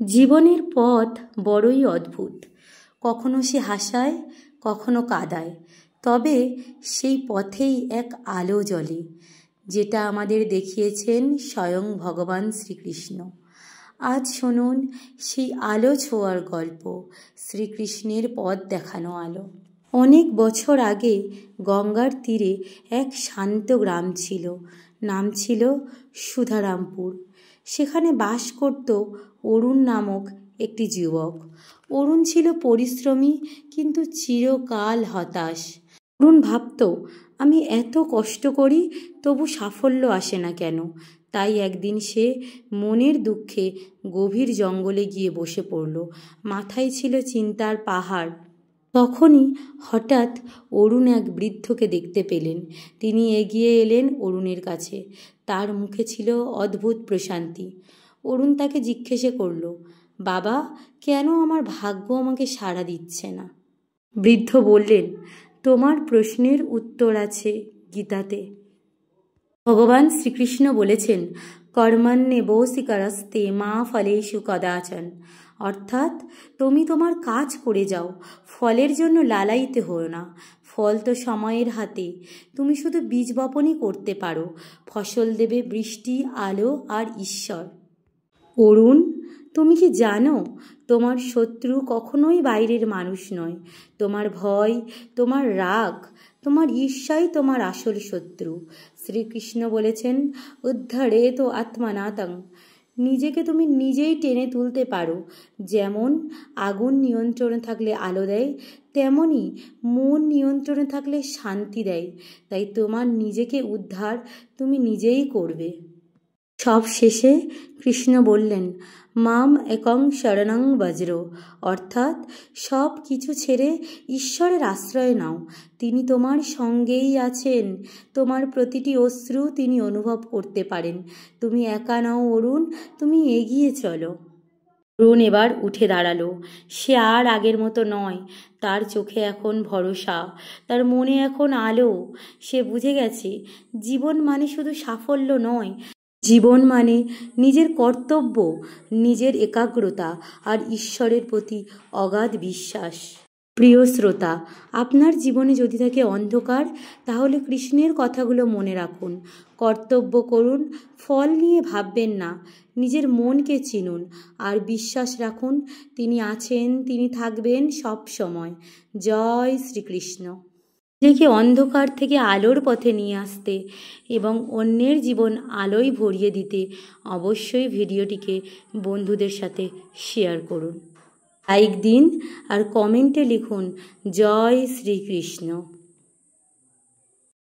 জীবনের পথ বড়ই অদ্ভুত। কখনো সে হাসায়, কখনো কাঁদায়, তবে সেই পথেই এক আলো জ্বলে, যেটা আমাদের দেখিয়েছেন স্বয়ং ভগবান শ্রীকৃষ্ণ। আজ শুনুন সেই আলো ছোঁয়ার গল্প, শ্রীকৃষ্ণের পথ দেখানো আলো। অনেক বছর আগে গঙ্গার তীরে এক শান্ত গ্রাম ছিল। নাম ছিল সুধারামপুর। সেখানে বাস করত অরুণ নামক একটি যুবক। অরুণ ছিল পরিশ্রমী, কিন্তু চিরকাল হতাশ। অরুণ ভাবত, আমি এত কষ্ট করি, তবু সাফল্য আসে না কেন? তাই একদিন সে মনের দুঃখে গভীর জঙ্গলে গিয়ে বসে পড়ল। মাথায় ছিল চিন্তার পাহাড়। তখনই হঠাৎ অরুণ এক বৃদ্ধকে দেখতে পেলেন। তিনি এগিয়ে এলেন অরুণের কাছে। তার মুখে ছিল অদ্ভুত প্রশান্তি। অরুণ তাকে জিজ্ঞাসা করল, বাবা, কেন আমার ভাগ্য আমাকে সাড়া দিচ্ছে না? বৃদ্ধ বললেন, তোমার প্রশ্নের উত্তর আছে গীতাতে। ভগবান শ্রীকৃষ্ণ বলেছেন, কর্মণ্যেবশিকারস্তে মা ফলেষু কদাচন। অর্থাৎ তুমি তোমার কাজ করে যাও, ফলের জন্য লালায়িত হও না। ফল তো সময়ের হাতে। তুমি শুধু বীজ বপনই করতে পারো, ফসল দেবে বৃষ্টি, আলো আর ঈশ্বর। অরুণ, তুমি কি জানো, তোমার শত্রু কখনোই বাইরের মানুষ নয়। তোমার ভয়, তোমার রাগ, তোমার ঈর্ষাই তোমার আসল শত্রু। শ্রীকৃষ্ণ বলেছেন, উদ্ধরে তো আত্মনাতং। নিজেকে তুমি নিজেই টেনে তুলতে পারো। যেমন আগুন নিয়ন্ত্রণে থাকলে আলো দেয়, তেমনি মন নিয়ন্ত্রণে থাকলে শান্তি দেয়। তাই তোমার নিজেকে উদ্ধার তুমি নিজেই করবে। সব শেষে কৃষ্ণ বললেন, মাম একং শরণং বজ্র। অর্থাৎ সব কিছু ছেড়ে ঈশ্বরের আশ্রয় নাও। তিনি তোমার সঙ্গেই আছেন। তোমার প্রতিটি অশ্রু তিনি অনুভব করতে পারেন। তুমি একা নাও অরুণ, তুমি এগিয়ে চলো। অরুণ এবার উঠে দাঁড়ালো। সে আর আগের মতো নয়। তার চোখে এখন ভরসা, তার মনে এখন আলো। সে বুঝে গেছে, জীবন মানে শুধু সাফল্য নয়, জীবন মানে নিজের কর্তব্য, নিজের একাগ্রতা আর ঈশ্বরের প্রতি অগাধ বিশ্বাস। প্রিয় শ্রোতা, আপনার জীবনে যদি থাকে অন্ধকার, তাহলে কৃষ্ণের কথাগুলো মনে রাখুন। কর্তব্য করুন, ফল নিয়ে ভাববেন না। নিজের মনকে চিনুন আর বিশ্বাস রাখুন, তিনি আছেন, তিনি থাকবেন সব সময়। জয় শ্রীকৃষ্ণ। নিজেকে অন্ধকার থেকে আলোর পথে নিয়ে আসতে এবং অন্যের জীবন আলোয় ভরিয়ে দিতে অবশ্যই ভিডিওটিকে বন্ধুদের সাথে শেয়ার করুন। লাইক দিন আর কমেন্টে লিখুন, জয় শ্রীকৃষ্ণ।